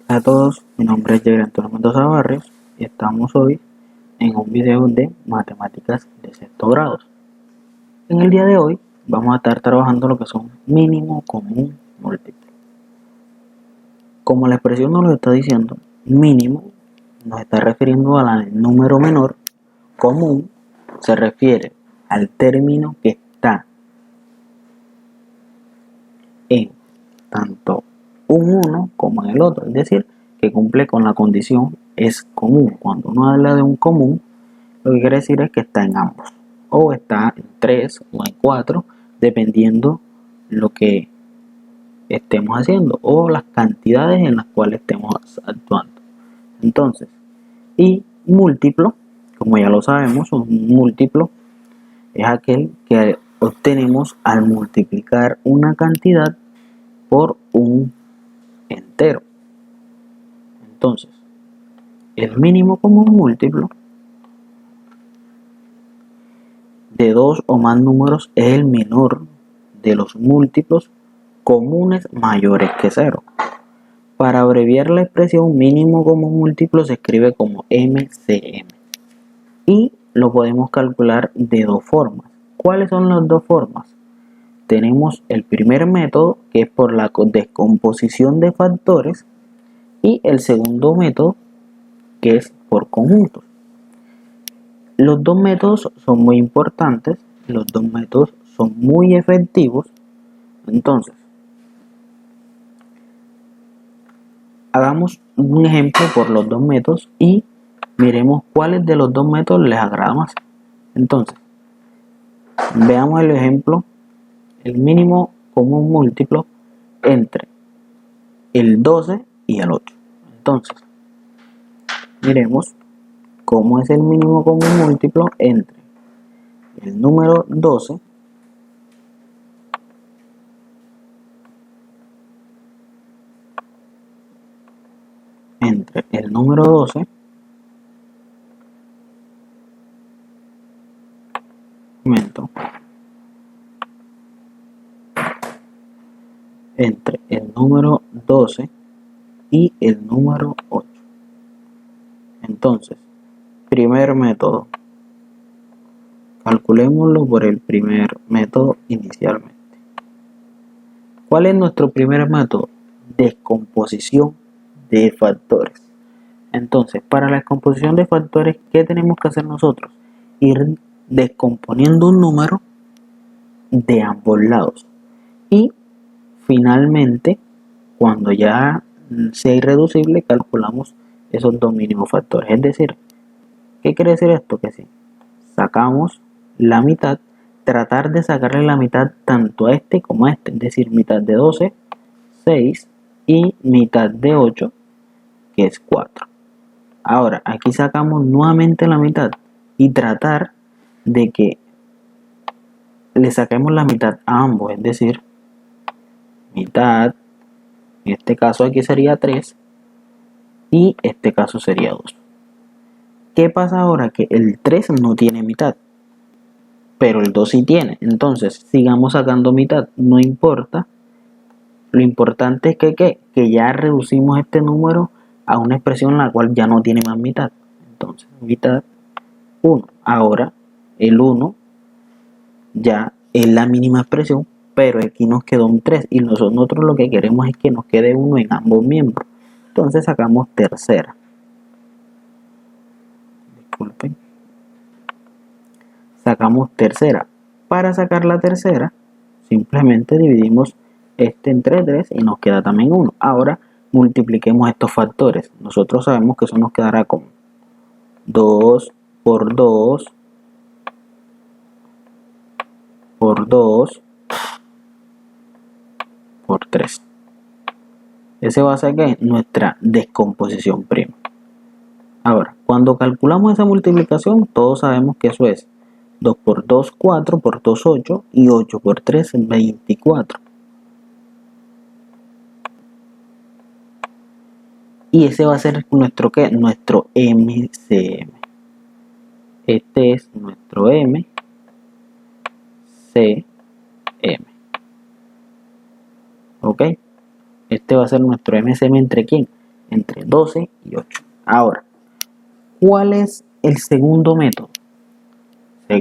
Hola a todos, mi nombre es Jair Antonio Mendoza Barrios y estamos hoy en un video de matemáticas de sexto grado. En el día de hoy vamos a estar trabajando lo que son mínimo común múltiplo. Como la expresión nos lo está diciendo, mínimo nos está refiriendo al número menor, común se refiere al término que está en tanto un uno como en el otro, es decir, que cumple con la condición es común. Cuando uno habla de un común, lo que quiere decir es que está en ambos, o está en 3 o en 4, dependiendo lo que estemos haciendo o las cantidades en las cuales estemos actuando. Entonces, y múltiplo, como ya lo sabemos, un múltiplo es aquel que obtenemos al multiplicar una cantidad por un entero. Entonces, el mínimo común múltiplo de dos o más números es el menor de los múltiplos comunes mayores que 0. Para abreviar la expresión mínimo común múltiplo se escribe como MCM y lo podemos calcular de dos formas. ¿Cuáles son las dos formas? Tenemos el primer método, que es por la descomposición de factores, y el segundo método, que es por conjuntos. Los dos métodos son muy importantes, los dos métodos son muy efectivos. Entonces, hagamos un ejemplo por los dos métodos y miremos cuáles de los dos métodos les agrada más. Entonces, veamos el ejemplo, el mínimo común múltiplo entre el 12 y el 8. Entonces, miremos cómo es el mínimo común múltiplo entre el número 12 entre el número 12 entre el número 12 y el número 8. Entonces, primer método, calculémoslo por el primer método inicialmente. ¿Cuál es nuestro primer método? Descomposición de factores. Entonces, para la descomposición de factores, ¿qué tenemos que hacer nosotros? Ir descomponiendo un número de ambos lados. Y finalmente, cuando ya sea irreducible, calculamos esos dos mínimos factores. Es decir, ¿qué quiere decir esto? Que si sacamos la mitad, tratar de sacarle la mitad tanto a este como a este, es decir, mitad de 12, 6, y mitad de 8, que es 4. Ahora, aquí sacamos nuevamente la mitad y tratar de que le saquemos la mitad a ambos, es decir, mitad, en este caso aquí sería 3 y este caso sería 2. ¿Qué pasa ahora? Que el 3 no tiene mitad, pero el 2 sí tiene. Entonces, sigamos sacando mitad, no importa. Lo importante es que ya reducimos este número a una expresión en la cual ya no tiene más mitad. Entonces, mitad 1. Ahora, el 1 ya es la mínima expresión, pero aquí nos quedó un 3 y nosotros lo que queremos es que nos quede 1 en ambos miembros. Entonces sacamos tercera. Disculpen. Sacamos tercera. Para sacar la tercera, simplemente dividimos este entre 3 y nos queda también 1. Ahora multipliquemos estos factores. Nosotros sabemos que eso nos quedará con 2 por 2 por 2 por 3. Ese va a ser ¿qué? Nuestra descomposición prima. Ahora, cuando calculamos esa multiplicación, todos sabemos que eso es 2 por 2, 4, por 2, 8 y 8 por 3, 24. Y ese va a ser nuestro ¿qué? Nuestro MCM. Este es nuestro MCM. ¿Ok? Este va a ser nuestro MCM entre ¿quién? entre 12 y 8. Ahora, ¿cuál es el segundo método? El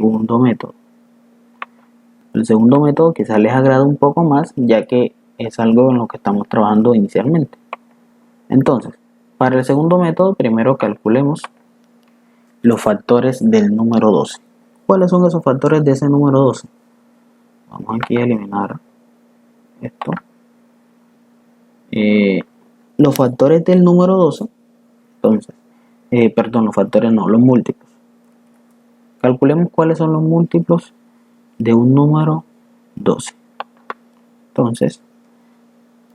segundo método quizás les agrada un poco más, ya que es algo en lo que estamos trabajando inicialmente. Entonces, para el segundo método, primero calculemos los factores del número 12. ¿Cuáles son esos factores de ese número 12? Vamos aquí a eliminar esto. Los factores del número 12, entonces, los factores no, los múltiplos. Calculemos cuáles son los múltiplos de un número 12. Entonces,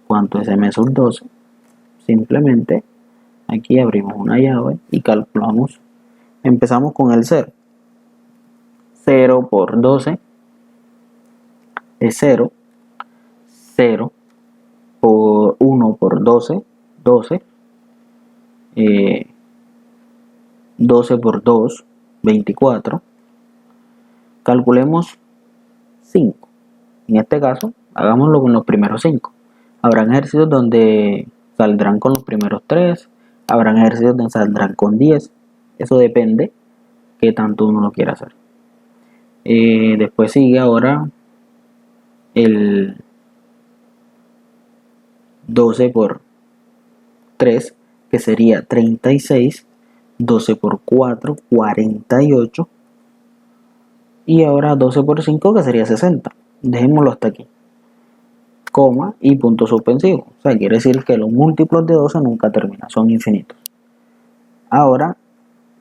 ¿cuánto es m sub 12? Simplemente aquí abrimos una llave y calculamos. Empezamos con el 0. 0 por 12 es 0. 0 por 1 por 12, 12. 12 por 2, 24. Calculemos 5. En este caso, hagámoslo con los primeros 5. Habrán ejercicios donde saldrán con los primeros 3. Habrán ejercicios donde saldrán con 10. Eso depende qué tanto uno lo quiera hacer. Después sigue ahora el 12 por 3, que sería 36. 12 por 4, 48. Y ahora 12 por 5, que sería 60. Dejémoslo hasta aquí. Coma y punto suspensivo. O sea, quiere decir que los múltiplos de 12 nunca terminan, son infinitos. Ahora,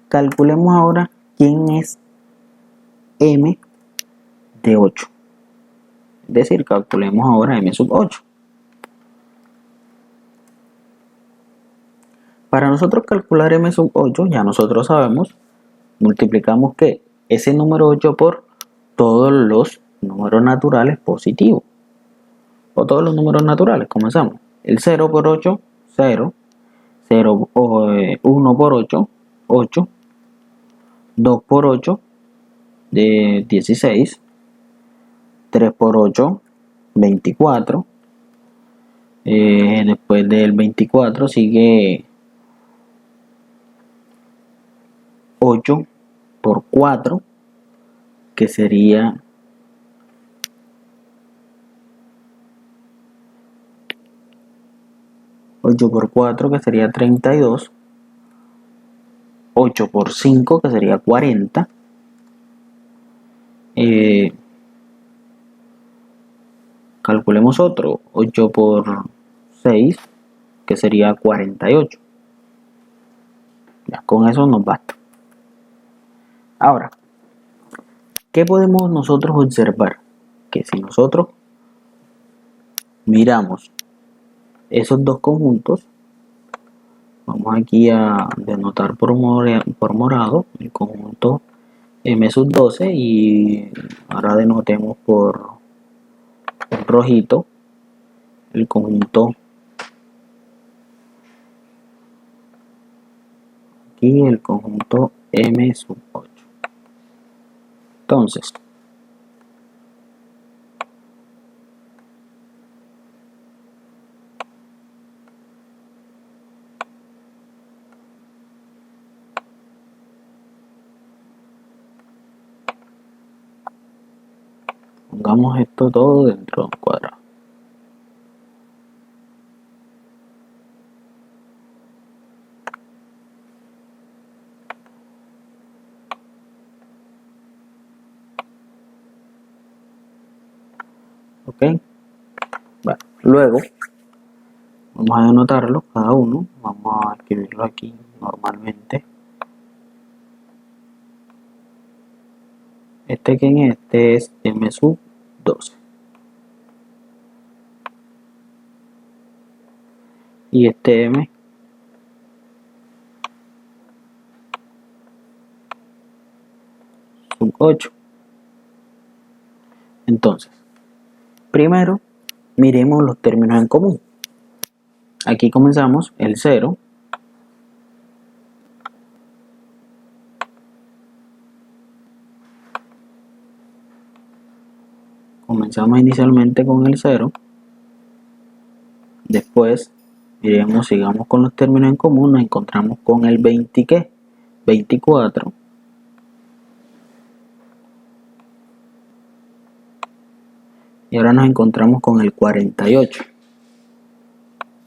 calculemos ahora quién es m de 8. Es decir, calculemos ahora m sub 8. Para nosotros calcular m sub 8, ya nosotros sabemos, multiplicamos ¿qué? Ese número 8 por todos los números naturales positivos. O todos los números naturales, comenzamos. El 0 por 8, 0. 1 por 8, 8. 2 por 8, 16. 3 por 8, 24. Después del 24 sigue 8 por 4, que sería 8 por 4, que sería 32. 8 por 5, que sería 40. Calculemos otro. 8 por 6, que sería 48. Ya, con eso nos basta. Ahora, ¿qué podemos nosotros observar? Que si nosotros miramos esos dos conjuntos, vamos aquí a denotar por morado el conjunto m sub 12 y ahora denotemos por rojito el conjunto, aquí el conjunto m sub 8. Entonces, pongamos esto todo dentro de un cuadrado. Ok. Bueno, luego vamos a denotarlo cada uno. Vamos a escribirlo aquí normalmente. ¿Quién es? Este es m sub 12. Y este m sub 8. Entonces, primero miremos los términos en común. Aquí comenzamos el 0. Comenzamos inicialmente con el 0. Después Miremos, sigamos con los términos en común, nos encontramos con el 20, ¿qué? 24. Y ahora nos encontramos con el 48.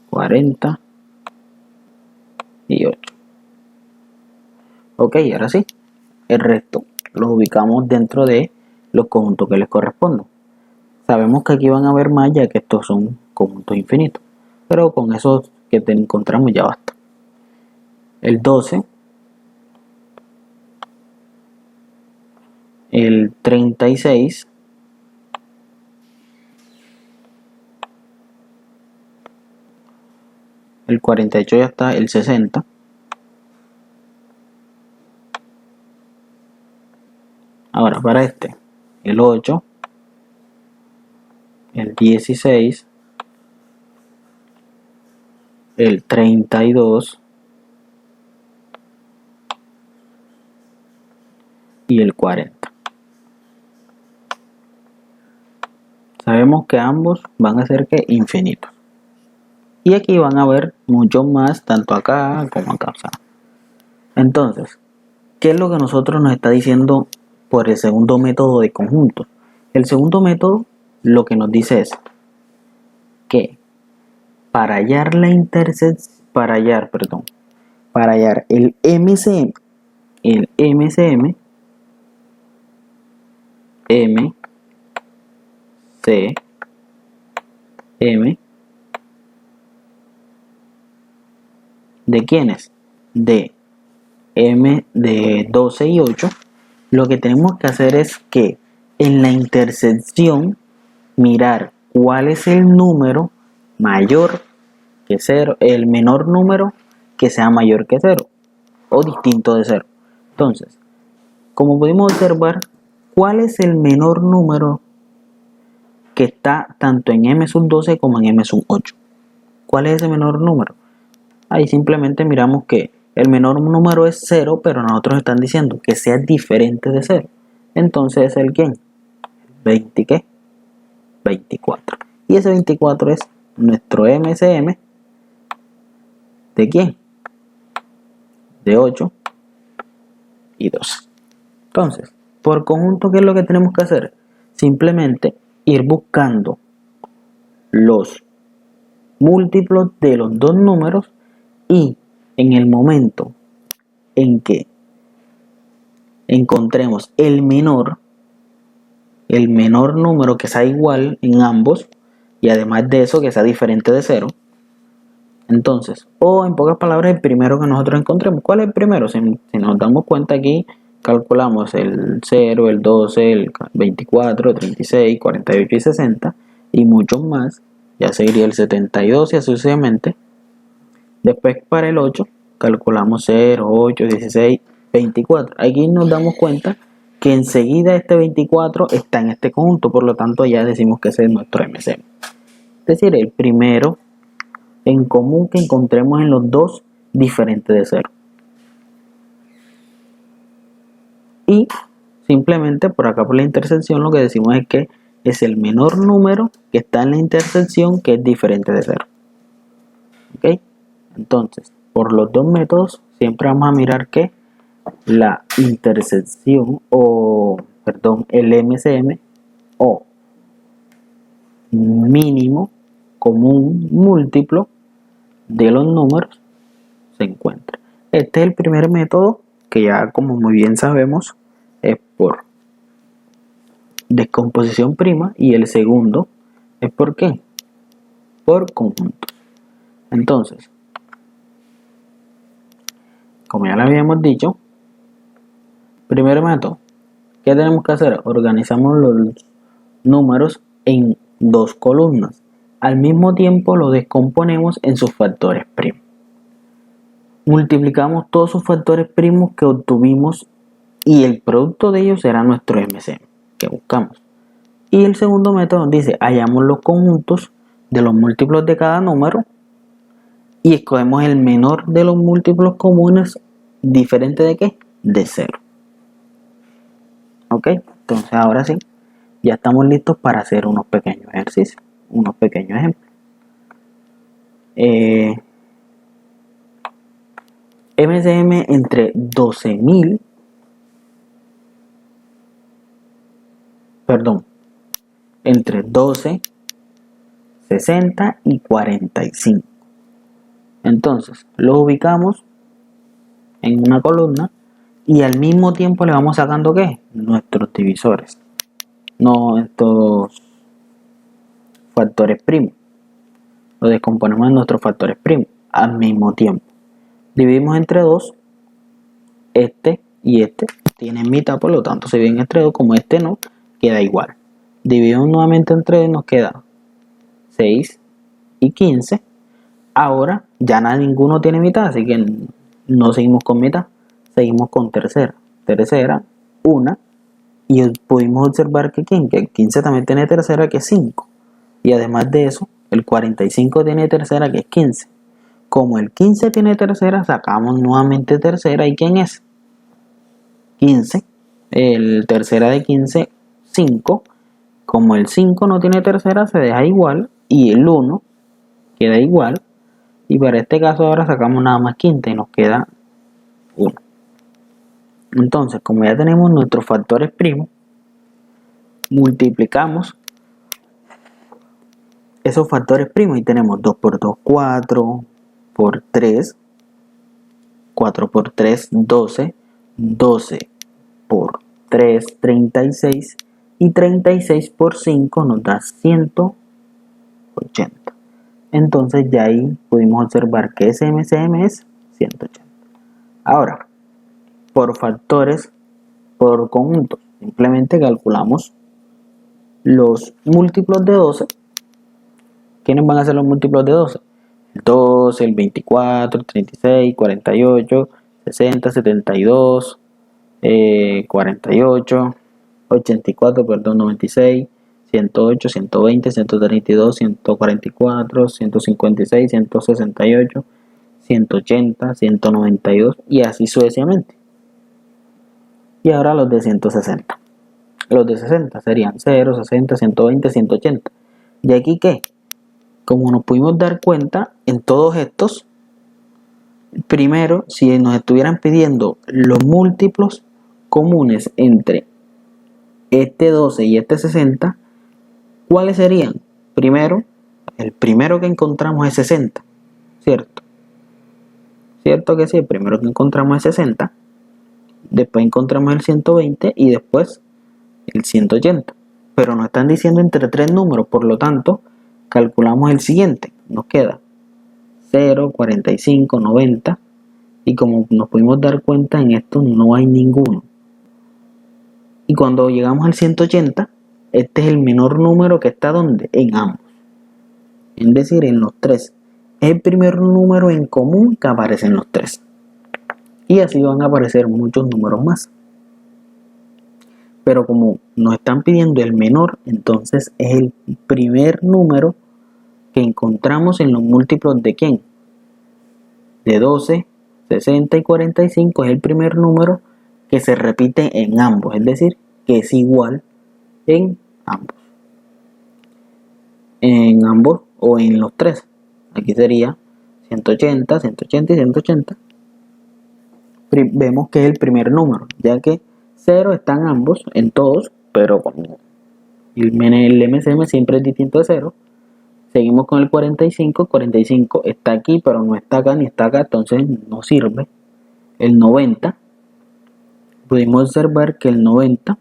48. Ok, ahora sí, el resto los ubicamos dentro de los conjuntos que les corresponden. Sabemos que aquí van a haber más ya que estos son conjuntos infinitos, pero con esos que te encontramos ya basta. El 12, el 36, el 48 ya está, el 60, ahora para este, el 8, el 16, el 32 y el 40. Sabemos que ambos van a ser que infinitos. Y aquí van a haber muchos más, tanto acá como acá. Entonces, ¿qué es lo que nosotros nos está diciendo por el segundo método de conjuntos? El segundo método lo que nos dice es que para hallar el MCM, ¿de quiénes? De M de 12 y 8, lo que tenemos que hacer es que en la intersección mirar cuál es el número mayor que 0, el menor número que sea mayor que 0 o distinto de 0. Entonces, como pudimos observar, ¿cuál es el menor número que está tanto en M sub 12 como en M sub 8? ¿Cuál es ese menor número? Ahí simplemente miramos que el menor número es 0, pero nosotros están diciendo que sea diferente de 0. Entonces es el ¿quién? 20, ¿qué? 24. Y ese 24 es nuestro MCM. ¿De quién? De 8 y 12. Entonces, por conjunto, ¿qué es lo que tenemos que hacer? Simplemente ir buscando los múltiplos de los dos números y en el momento en que encontremos el menor número que sea igual en ambos y además de eso que sea diferente de 0, entonces, o en pocas palabras, el primero que nosotros encontremos. ¿Cuál es el primero? Si nos damos cuenta aquí, calculamos el 0, el 12, el 24, el 36, 48 y 60 y muchos más. Ya seguiría el 72 y así sucesivamente. Después para el 8 calculamos 0, 8, 16, 24. Aquí nos damos cuenta que enseguida este 24 está en este conjunto, por lo tanto ya decimos que ese es nuestro MCM. Es decir, el primero en común que encontremos en los dos diferente de 0. Y simplemente por acá por la intersección lo que decimos es que es el menor número que está en la intersección que es diferente de 0. ¿Ok? Entonces, por los dos métodos siempre vamos a mirar que la intersección el MCM o mínimo común múltiplo de los números se encuentra. Este es el primer método que ya como muy bien sabemos es por descomposición prima y el segundo es por ¿qué? Por conjunto. Entonces, como ya lo habíamos dicho, primer método, ¿qué tenemos que hacer? Organizamos los números en dos columnas. Al mismo tiempo los descomponemos en sus factores primos. Multiplicamos todos sus factores primos que obtuvimos y el producto de ellos será nuestro MCM que buscamos. Y el segundo método nos dice, hallamos los conjuntos de los múltiplos de cada número y escogemos el menor de los múltiplos comunes diferente de ¿qué? De 0. ¿Ok? Entonces ahora sí, ya estamos listos para hacer unos pequeños ejercicios, unos pequeños ejemplos. MCM entre 12.000, perdón, entre 12, 60 y 45. Entonces, los ubicamos en una columna y al mismo tiempo le vamos sacando ¿qué? Nuestros divisores. No estos factores primos. Lo descomponemos en nuestros factores primos al mismo tiempo. Dividimos entre 2. Este y este tienen mitad, por lo tanto se dividen entre 2. Como este no, queda igual. Dividimos nuevamente entre 2 y nos queda 6 y 15. Ahora ya ninguno tiene mitad, así que no seguimos con mitad. Seguimos con tercera. Tercera, 1. Y pudimos observar que el 15 también tiene tercera, que es 5. Y además de eso, el 45 tiene tercera, que es 15. Como el 15 tiene tercera, sacamos nuevamente tercera. ¿Y quién es? 15. El tercera de 15, 5. Como el 5 no tiene tercera, se deja igual. Y el 1 queda igual. Y para este caso ahora sacamos nada más quinta y nos queda 1. Entonces, como ya tenemos nuestros factores primos, multiplicamos esos factores primos y tenemos 2 por 2, 4, por 3, 4 por 3, 12, 12 por 3, 36 y 36 por 5 nos da 180. Entonces ya ahí pudimos observar que ese MCM es 180. Ahora, por factores, por conjuntos, simplemente calculamos los múltiplos de 12. ¿Quiénes van a ser los múltiplos de 12? El 12, el 24, el 36, 48, 60, 72, 48, 84, perdón, 96, 108, 120, 132, 144, 156, 168, 180, 192 y así sucesivamente. Y ahora los de 160. Los de 60 serían 0, 60, 120, 180. ¿Y aquí qué? Como nos pudimos dar cuenta, en todos estos, primero, si nos estuvieran pidiendo los múltiplos comunes entre este 12 y este 60, ¿cuáles serían? Primero, el primero que encontramos es 60, ¿cierto? ¿Cierto que sí? El primero que encontramos es 60, después encontramos el 120 y después el 180. Pero nos están diciendo entre tres números, por lo tanto, calculamos el siguiente. Nos queda 0, 45, 90 y como nos pudimos dar cuenta, en esto no hay ninguno. Y cuando llegamos al 180, este es el menor número que está ¿dónde? En ambos. Es decir, en los tres. Es el primer número en común que aparece en los tres. Y así van a aparecer muchos números más. Pero como nos están pidiendo el menor, entonces es el primer número que encontramos en los múltiplos de ¿quién? De 12, 60 y 45 es el primer número que se repite en ambos, es decir, que es igual en ambos. En ambos o en los tres. Aquí sería 180, 180 y 180. Vemos que es el primer número, ya que 0 están ambos, en todos, pero como el MCM siempre es distinto de 0. Seguimos con el 45. 45 está aquí, pero no está acá ni está acá, entonces no sirve. El 90. Pudimos observar que el 90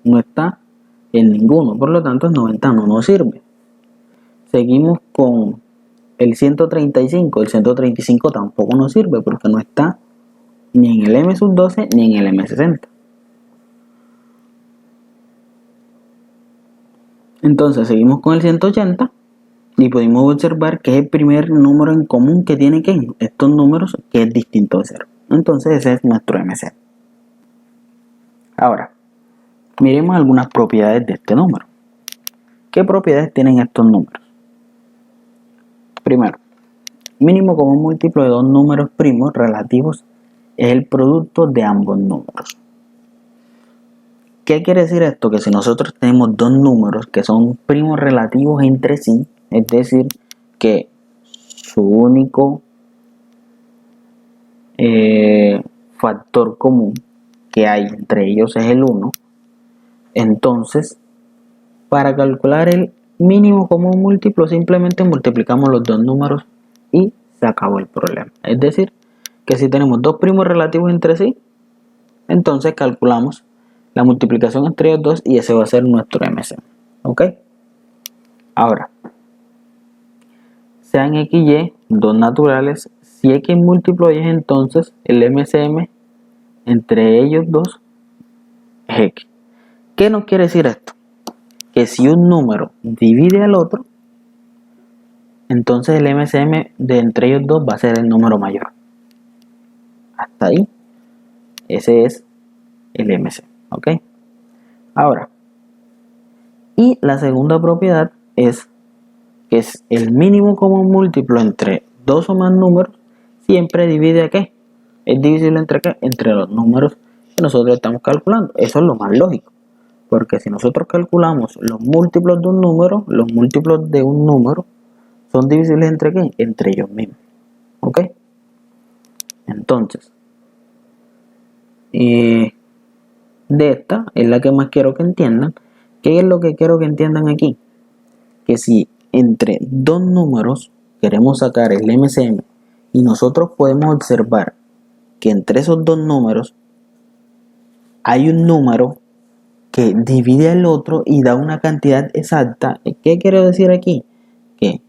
no está en ninguno, por lo tanto el 90 no nos sirve. Seguimos con el 135. El 135 tampoco nos sirve porque no está ni en el M12 ni en el M60. Entonces seguimos con el 180 y pudimos observar que es el primer número en común que tiene estos números, que es distinto de 0. Entonces ese es nuestro MC. Ahora, miremos algunas propiedades de este número. ¿Qué propiedades tienen estos números? Primero, mínimo común múltiplo de dos números primos relativos es el producto de ambos números. ¿Qué quiere decir esto? Que si nosotros tenemos dos números que son primos relativos entre sí, es decir, que su único factor común que hay entre ellos es el 1. Entonces, para calcular el mínimo común múltiplo, simplemente multiplicamos los dos números y se acabó el problema. Es decir, que si tenemos dos primos relativos entre sí, entonces calculamos la multiplicación entre ellos dos y ese va a ser nuestro MCM. ¿Ok? Ahora, sean x y y dos naturales, si x múltiplo y es, entonces el MCM entre ellos dos es x. ¿Qué nos quiere decir esto? Que si un número divide al otro, entonces el MCM de entre ellos dos va a ser el número mayor. Hasta ahí, ese es el MCM. ¿Ok? Ahora, y la segunda propiedad es que es el mínimo común múltiplo entre dos o más números, siempre divide a qué. ¿Es divisible entre qué? Entre los números que nosotros estamos calculando. Eso es lo más lógico. Porque si nosotros calculamos los múltiplos de un número, los múltiplos de un número son divisibles entre qué? Entre ellos mismos. ¿Ok? Entonces, de esta es la que más quiero que entiendan. ¿Qué es lo que quiero que entiendan aquí? Que si entre dos números queremos sacar el MCM y nosotros podemos observar que entre esos dos números hay un número que divide al otro y da una cantidad exacta. ¿Qué quiero decir aquí? Que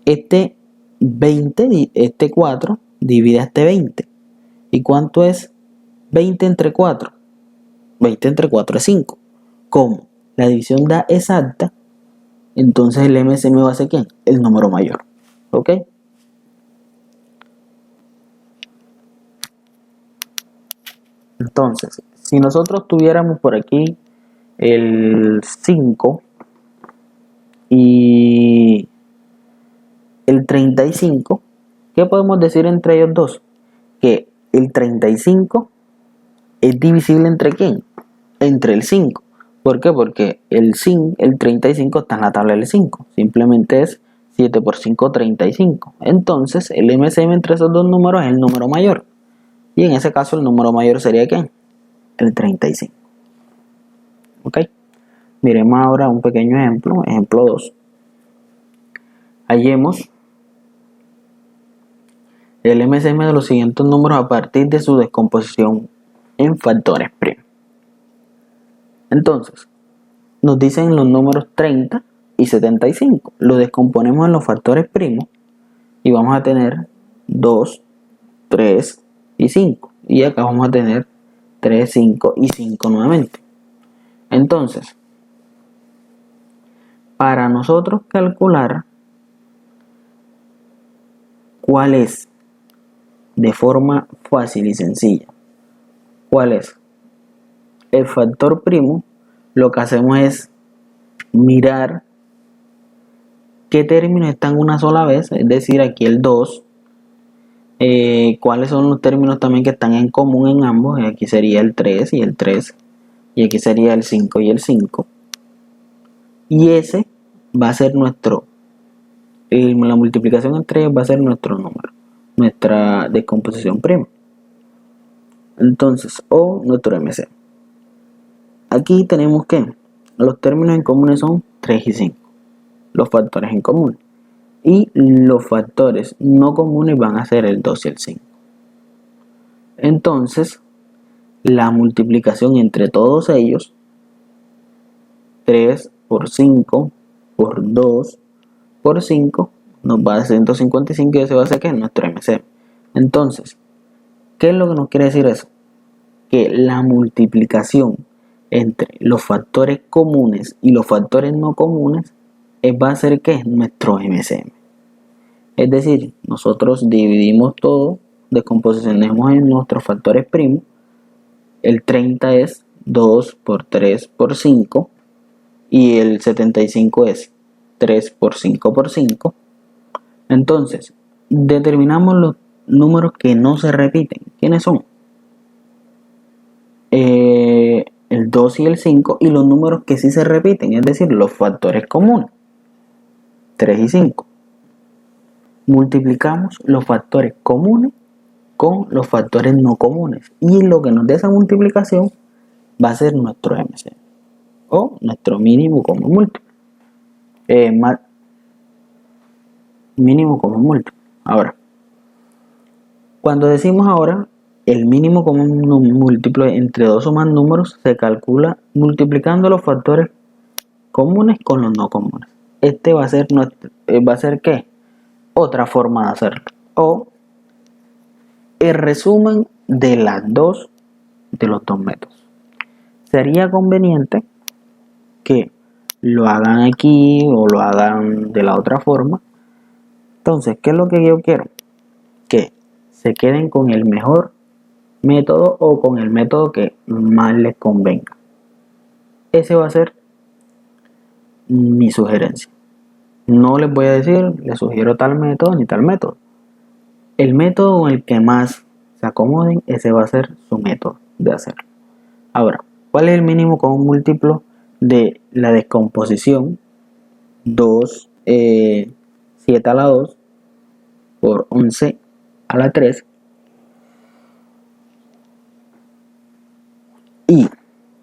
este 20, este 4 divide a este 20. ¿Y cuánto es 20 entre 4? 20 entre 4 es 5. Como la división da exacta, entonces el MCM va a ser ¿quién? El número mayor. ¿Ok? Entonces, si nosotros tuviéramos por aquí el 5 y el 35, ¿qué podemos decir entre ellos dos? Que el 35 es divisible entre ¿quién? Entre el 5. ¿Por qué? Porque el 35 está en la tabla del 5. Simplemente es 7 por 5, 35. Entonces, el MCM entre esos dos números es el número mayor. Y en ese caso, el número mayor sería ¿quién? El 35. ¿Ok? Miremos ahora un pequeño ejemplo. Ejemplo 2. Hallemos el MCM de los siguientes números a partir de su descomposición en factores primos. Entonces, nos dicen los números 30 y 75. Lo descomponemos en los factores primos y vamos a tener 2, 3 y 5. Y acá vamos a tener 3, 5 y 5 nuevamente. Entonces, para nosotros calcular cuál es, de forma fácil y sencilla, cuál es el factor primo, lo que hacemos es mirar qué términos están una sola vez, es decir, aquí el 2, cuáles son los términos también que están en común en ambos, aquí sería el 3 y el 3, y aquí sería el 5 y el 5, y ese va a ser nuestro, la multiplicación entre ellos va a ser nuestro número, nuestra descomposición prima. Entonces, o nuestro MC. Aquí tenemos que los términos en común son 3 y 5, los factores en común. Y los factores no comunes van a ser el 2 y el 5. Entonces, la multiplicación entre todos ellos, 3 por 5 por 2 por 5, nos va a dar 155 y ese va a ser ¿qué? Nuestro MC. Entonces, ¿qué es lo que nos quiere decir eso? Que la multiplicación entre los factores comunes y los factores no comunes va a ser ¿qué? Nuestro MCM. Es decir, nosotros dividimos todo, descomposicionemos en nuestros factores primos. El 30 es 2 por 3 por 5 y el 75 es 3 por 5 por 5. Entonces, determinamos los números que no se repiten. ¿Quiénes son? El 2 y el 5, y los números que sí se repiten, es decir, los factores comunes. 3 y 5. Multiplicamos los factores comunes con los factores no comunes. Y lo que nos dé esa multiplicación va a ser nuestro MCM o nuestro mínimo común múltiplo. Mínimo común múltiplo. Ahora, cuando decimos ahora el mínimo común múltiplo entre dos o más números se calcula multiplicando los factores comunes con los no comunes. Este va a ser ¿qué? Otra forma de hacerlo. O el resumen de los dos métodos. Sería conveniente que lo hagan aquí o lo hagan de la otra forma. Entonces, ¿qué es lo que yo quiero? Que se queden con el mejor método o con el método que más les convenga. Ese va a ser mi sugerencia. No les voy a decir, les sugiero tal método ni tal método. El método con el que más se acomoden, ese va a ser su método de hacerlo. Ahora, ¿cuál es el mínimo común múltiplo de la descomposición? 7 a la 2 por 11 a la 3 y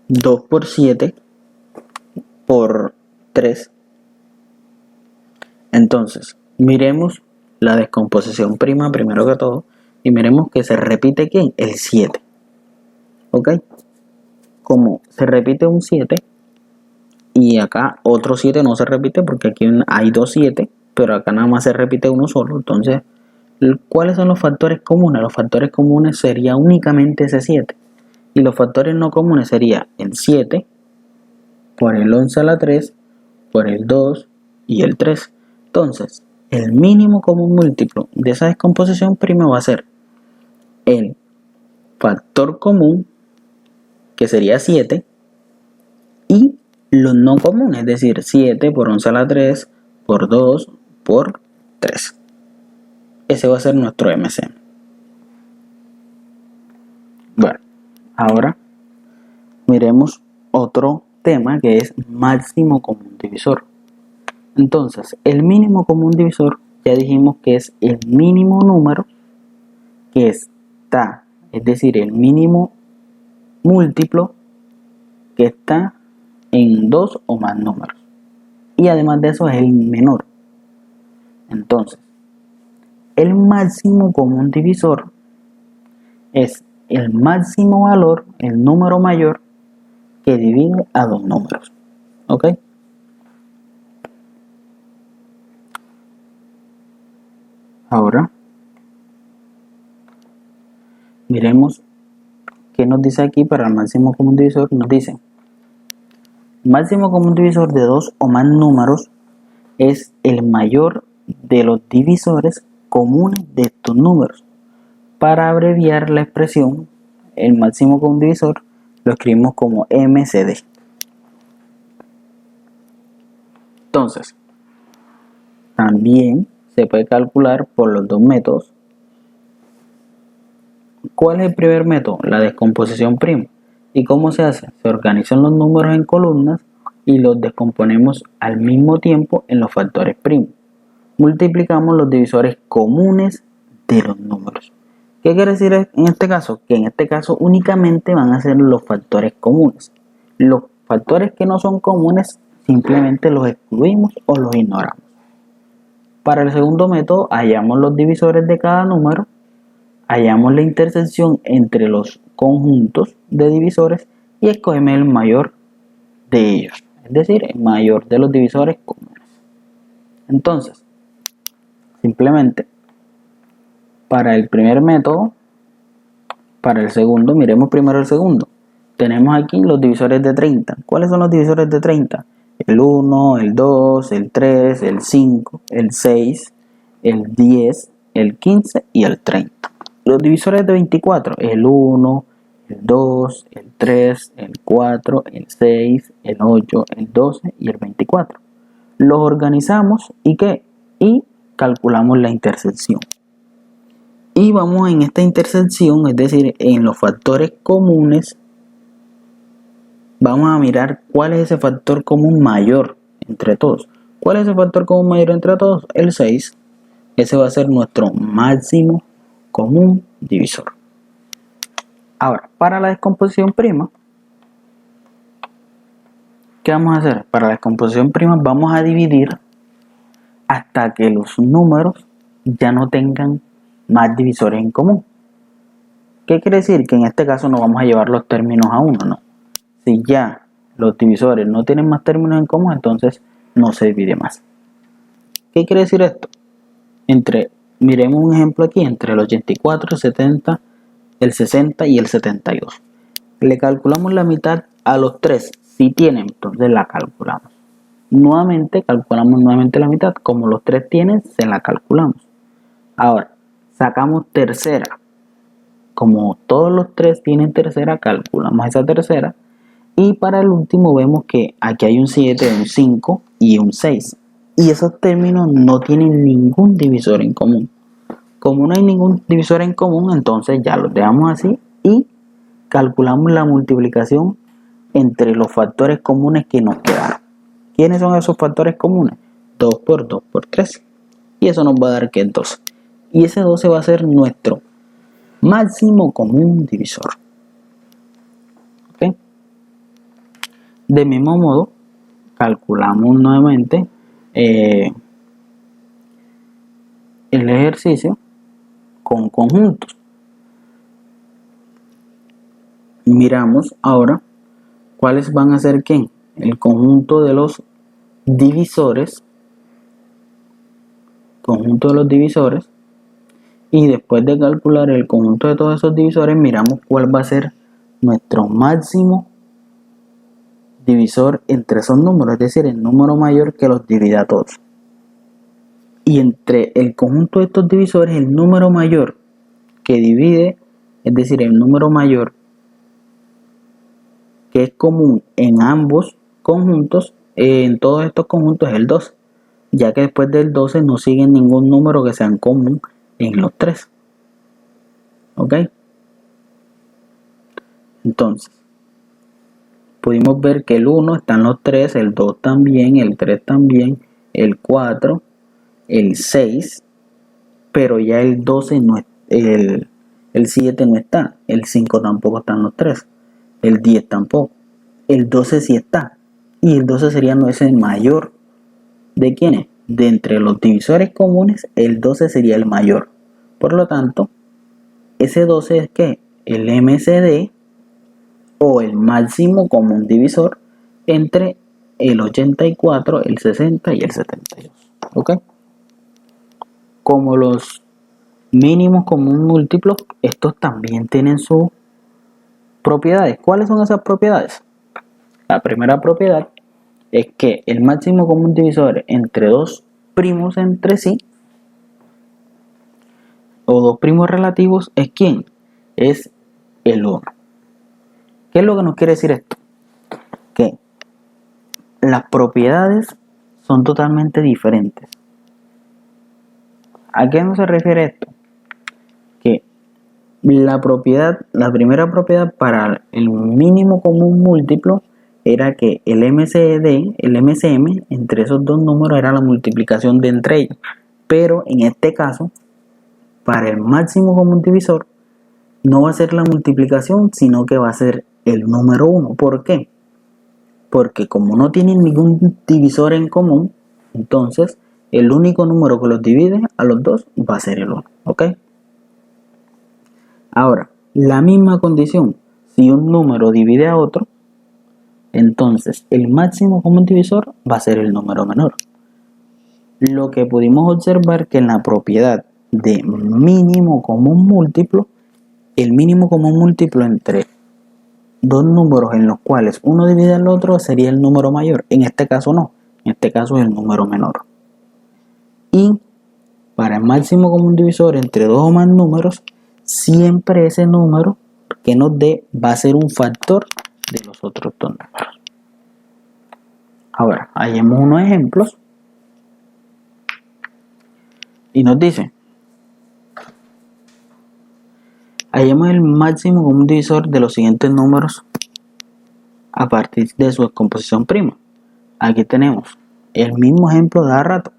2 por 7 por 3. Entonces, miremos la descomposición prima primero que todo y miremos que se repite ¿quién? El 7. ¿Ok? Como se repite un 7 y acá otro 7 no se repite porque aquí hay 2 7, pero acá nada más se repite uno solo. Entonces, ¿cuáles son los factores comunes? Los factores comunes sería únicamente ese 7 y los factores no comunes sería el 7 por el 11 a la 3 por el 2 y el 3. Entonces, el mínimo común múltiplo de esa descomposición prima va a ser el factor común, que sería 7, y los no comunes, es decir, 7 por 11 a la 3 por 2 por 3. Ese va a ser nuestro MCM. Bueno, ahora miremos otro tema que es máximo común divisor. Entonces, el mínimo común divisor ya dijimos que es el mínimo número que está, es decir, el mínimo múltiplo que está en dos o más números. Y además de eso es el menor. Entonces, el máximo común divisor es el máximo valor, el número mayor que divide a dos números. ¿Ok? Ahora, miremos qué nos dice aquí para el máximo común divisor. Nos dice, máximo común divisor de dos o más números es el mayor de los divisores comunes de estos números. Para abreviar la expresión, el máximo común divisor lo escribimos como MCD. Entonces, también se puede calcular por los dos métodos. ¿Cuál es el primer método? La descomposición prima. ¿Y cómo se hace? Se organizan los números en columnas y los descomponemos al mismo tiempo en los factores primos. Multiplicamos los divisores comunes de los números. ¿Qué quiere decir en este caso? Que en este caso únicamente van a ser los factores comunes. Los factores que no son comunes simplemente los excluimos o los ignoramos. Para el segundo método, hallamos los divisores de cada número, hallamos la intersección entre los conjuntos de divisores y escogemos el mayor de ellos, es decir, el mayor de los divisores comunes. Entonces, simplemente para el primer método, para el segundo, miremos primero el segundo. Tenemos aquí los divisores de 30. ¿Cuáles son los divisores de 30? El 1, el 2, el 3, el 5, el 6, el 10, el 15 y el 30. Los divisores de 24, el 1, el 2, el 3, el 4, el 6, el 8, el 12 y el 24. Los organizamos y calculamos la intersección. Y vamos en esta intersección, es decir, en los factores comunes, vamos a mirar cuál es ese factor común mayor entre todos. ¿Cuál es el factor común mayor entre todos? El 6. Ese va a ser nuestro máximo común divisor. Ahora, para la descomposición prima, ¿qué vamos a hacer? Para la descomposición prima vamos a dividir hasta que los números ya no tengan más divisores en común. ¿Qué quiere decir? Que en este caso no vamos a llevar los términos a 1, ¿no? Si ya los divisores no tienen más términos en común, entonces no se divide más. ¿Qué quiere decir esto? Miremos un ejemplo aquí, entre el 84, el 70, el 60 y el 72. Le calculamos la mitad a los 3. Si tienen, entonces la calculamos. Nuevamente, calculamos nuevamente la mitad. Como los 3 tienen, se la calculamos. Ahora, sacamos tercera. Como todos los 3 tienen tercera, calculamos esa tercera. Y para el último vemos que aquí hay un 7, un 5 y un 6. Y esos términos no tienen ningún divisor en común. Como no hay ningún divisor en común, entonces ya los dejamos así y calculamos la multiplicación entre los factores comunes que nos quedaron. ¿Quiénes son esos factores comunes? 2 por 2 por 3. Y eso nos va a dar que es 12. Y ese 12 va a ser nuestro máximo común divisor. ¿Okay? De mismo modo, calculamos nuevamente el ejercicio con conjuntos. Miramos ahora cuáles van a ser ¿qué? El conjunto de los divisores. Y después de calcular el conjunto de todos esos divisores, miramos cuál va a ser nuestro máximo divisor entre esos números, es decir, el número mayor que los divide a todos. Y entre el conjunto de estos divisores, el número mayor que divide, es decir, el número mayor que es común en ambos conjuntos, en todos estos conjuntos es el 12, ya que después del 12 no sigue ningún número que sea en común en los 3. ¿Ok? Entonces, pudimos ver que el 1 está en los 3, el 2 también, el 3 también, el 4, el 6, pero ya el 12 no es, el 7 no está, el 5 tampoco está en los 3, el 10 tampoco, el 12 sí está, y el 12 sería ese mayor de ¿quiénes? De entre los divisores comunes, el 12 sería el mayor. Por lo tanto, ese 12 es ¿qué? El MCD o el máximo común divisor entre el 84, el 60 y el 72. ¿Ok? Como los mínimos comunes múltiplos, estos también tienen sus propiedades. ¿Cuáles son esas propiedades? La primera propiedad es que el máximo común divisor entre dos primos entre sí o dos primos relativos es ¿quién? Es el 1. ¿Qué es lo que nos quiere decir esto? Que las propiedades son totalmente diferentes. ¿A qué no se refiere esto? Que la primera propiedad para el mínimo común múltiplo era que el MCD, el MCM, entre esos dos números era la multiplicación de entre ellos. Pero en este caso, para el máximo común divisor, no va a ser la multiplicación, sino que va a ser el número 1. ¿Por qué? Porque como no tienen ningún divisor en común, entonces el único número que los divide a los dos va a ser el 1. ¿Ok? Ahora, la misma condición, si un número divide a otro, entonces el máximo común divisor va a ser el número menor. Lo que pudimos observar que en la propiedad de mínimo común múltiplo, el mínimo común múltiplo entre dos números en los cuales uno divide al otro sería el número mayor. En este caso no, en este caso es el número menor. Y para el máximo común divisor entre dos o más números, siempre ese número que nos dé va a ser un factor de los otros dos números. Ahora, hallemos unos ejemplos y nos dice: hallemos el máximo común divisor de los siguientes números a partir de su descomposición prima. Aquí tenemos el mismo ejemplo de hace rato,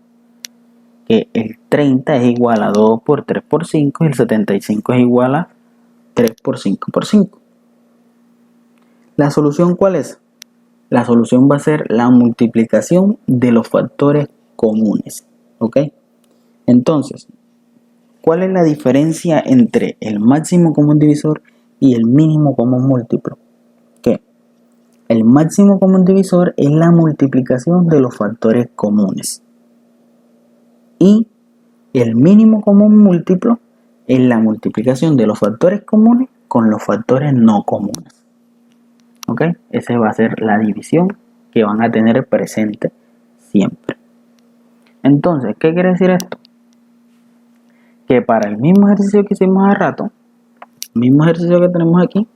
que el 30 es igual a 2 por 3 por 5 y el 75 es igual a 3 por 5 por 5. ¿La solución cuál es? La solución va a ser la multiplicación de los factores comunes, ¿ok? Entonces, ¿cuál es la diferencia entre el máximo común divisor y el mínimo común múltiplo? Que el máximo común divisor es la multiplicación de los factores comunes y el mínimo común múltiplo es la multiplicación de los factores comunes con los factores no comunes. ¿Ok? Esa va a ser la división que van a tener presente siempre. Entonces, ¿qué quiere decir esto? Que para el mismo ejercicio que hicimos hace rato, mismo ejercicio que tenemos aquí,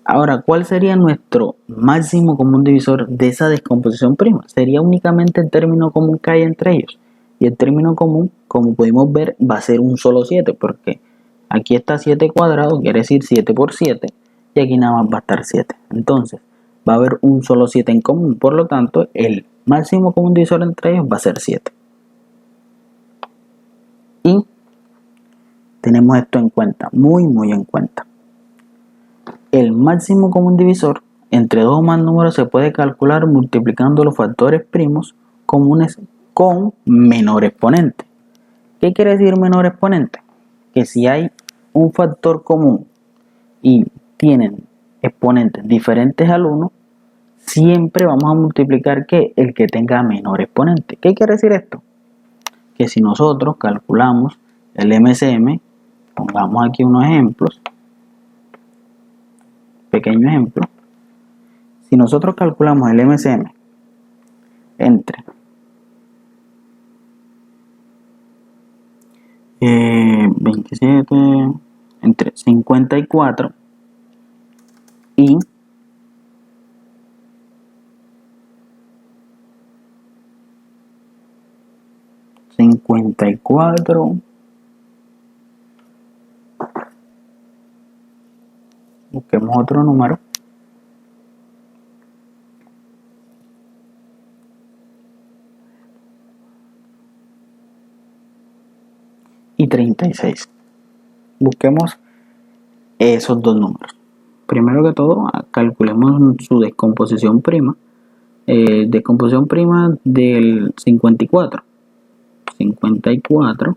ahora, ¿cuál sería nuestro máximo común divisor de esa descomposición prima? Sería únicamente el término común que hay entre ellos. Y el término común, como pudimos ver, va a ser un solo 7, porque aquí está 7 cuadrado, quiere decir 7 por 7, y aquí nada más va a estar 7. Entonces, va a haber un solo 7 en común, por lo tanto, el máximo común divisor entre ellos va a ser 7. Y tenemos esto en cuenta, muy en cuenta. El máximo común divisor entre dos o más números se puede calcular multiplicando los factores primos comunes con menor exponente. ¿Qué quiere decir menor exponente? Que si hay un factor común y tienen exponentes diferentes al 1, siempre vamos a multiplicar que el que tenga menor exponente. ¿Qué quiere decir esto? Que si nosotros calculamos el MCM, pongamos aquí unos ejemplos, pequeño ejemplo. Si nosotros calculamos el MCM entre 27, entre 54 y 54, busquemos otro número, y 36. Busquemos esos dos números. Primero que todo, calculemos su descomposición prima. Descomposición prima del 54. 54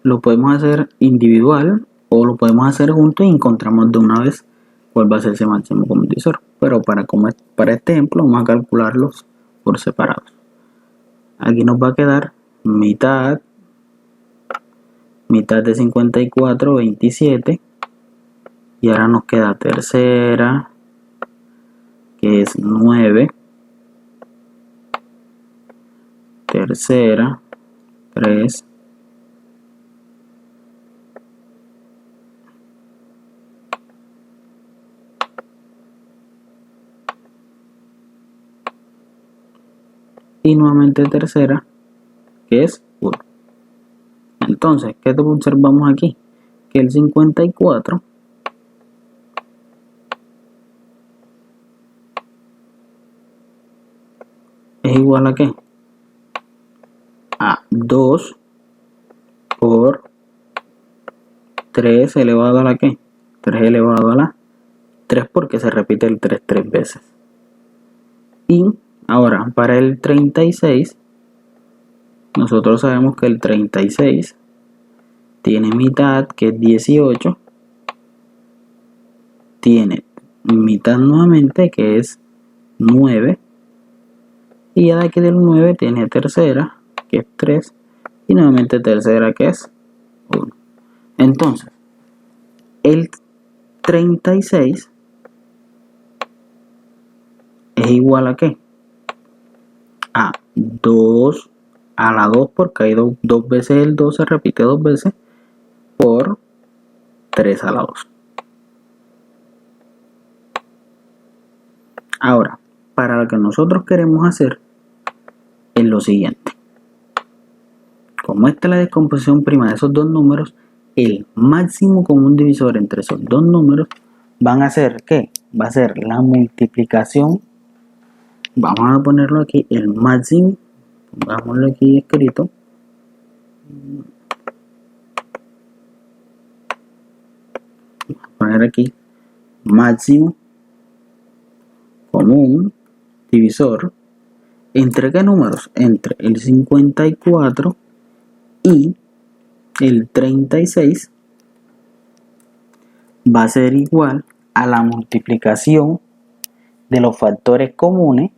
lo podemos hacer individual o lo podemos hacer juntos y encontramos de una vez cuál va a ser ese máximo común divisor. Pero para este ejemplo vamos a calcularlos por separados. Aquí nos va a quedar mitad de 54, 27, y ahora nos queda tercera, que es 9, tercera, 3, y nuevamente tercera, que es 1. Entonces, ¿qué observamos aquí? Que el 54 es igual a ¿qué? A 2 por 3 elevado a la ¿qué? 3 elevado a la 3, porque se repite el 3 tres veces. Y ahora, para el 36, nosotros sabemos que el 36 tiene mitad, que es 18, tiene mitad nuevamente, que es 9, y ya de aquí del 9 tiene tercera, que es 3, y nuevamente tercera, que es 1. Entonces, el 36 es igual a ¿qué? A 2 a la 2, porque hay dos veces el 2 se repite dos veces, por 3 a la 2. Ahora, para lo que nosotros queremos hacer es lo siguiente. Como esta es la descomposición prima de esos dos números, el máximo común divisor entre esos dos números van a ser ¿qué? Va a ser la multiplicación. Vamos a ponerlo aquí, el máximo, pongámoslo aquí escrito. Vamos a poner aquí máximo común divisor. ¿Entre qué números? Entre el 54 y el 36 va a ser igual a la multiplicación de los factores comunes,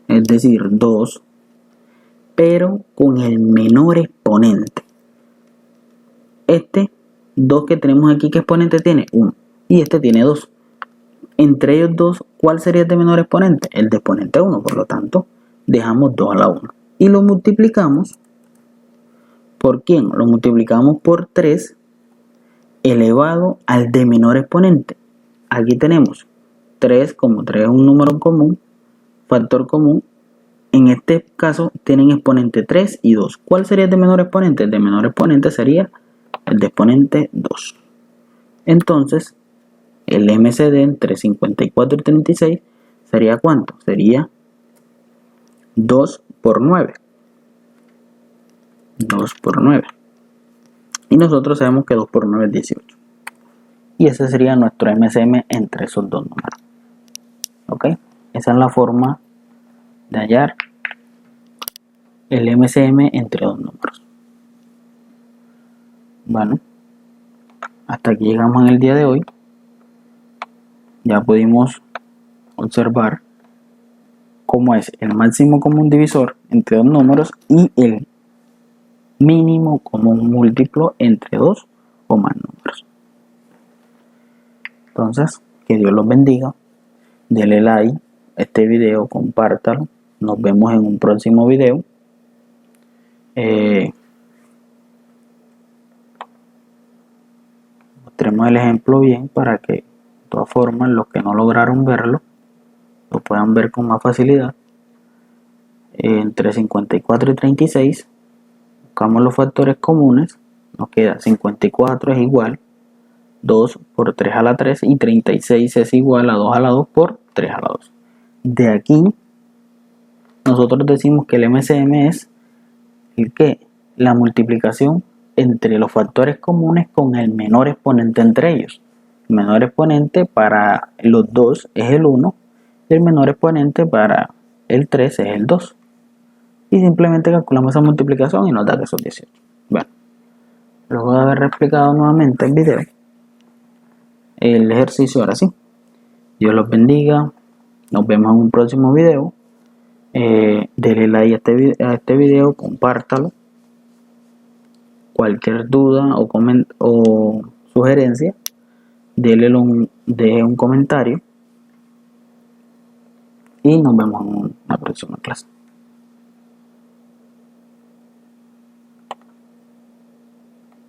es decir, 2, pero con el menor exponente. Este 2 que tenemos aquí, ¿qué exponente tiene? 1. Y este tiene 2. Entre ellos dos, ¿cuál sería el de menor exponente? El de exponente 1, por lo tanto, dejamos 2 a la 1. Y lo multiplicamos, ¿por quién? Lo multiplicamos por 3 elevado al de menor exponente. Aquí tenemos 3, como 3 es un número común, factor común. En este caso tienen exponente 3 y 2. ¿Cuál sería el de menor exponente? El de menor exponente sería el de exponente 2. Entonces, el MCD entre 54 y 36 sería ¿cuánto? Sería 2 por 9. 2 por 9. Y nosotros sabemos que 2 por 9 es 18. Y ese sería nuestro MCM entre esos dos números. ¿Ok? Esa es la forma de hallar el MCM entre dos números. Bueno, hasta aquí llegamos en el día de hoy. Ya pudimos observar cómo es el máximo común divisor entre dos números y el mínimo común múltiplo entre dos o más números. Entonces, que Dios los bendiga. Dele like a este video, compártalo. Nos vemos en un próximo video. Mostremos el ejemplo bien para que de todas formas los que no lograron verlo lo puedan ver con más facilidad. Entre 54 y 36 buscamos los factores comunes. Nos queda 54 es igual 2 por 3 a la 3 y 36 es igual a 2 a la 2 por 3 a la 2. De aquí nosotros decimos que el MCM es el que la multiplicación entre los factores comunes con el menor exponente entre ellos. El menor exponente para los 2 es el 1 y el menor exponente para el 3 es el 2. Y simplemente calculamos esa multiplicación y nos da que son 18. Bueno, luego de haber explicado nuevamente el video, el ejercicio ahora sí. Dios los bendiga. Nos vemos en un próximo video. Denle like a este video, compártalo. Cualquier duda o sugerencia, deje un comentario y nos vemos en una próxima clase.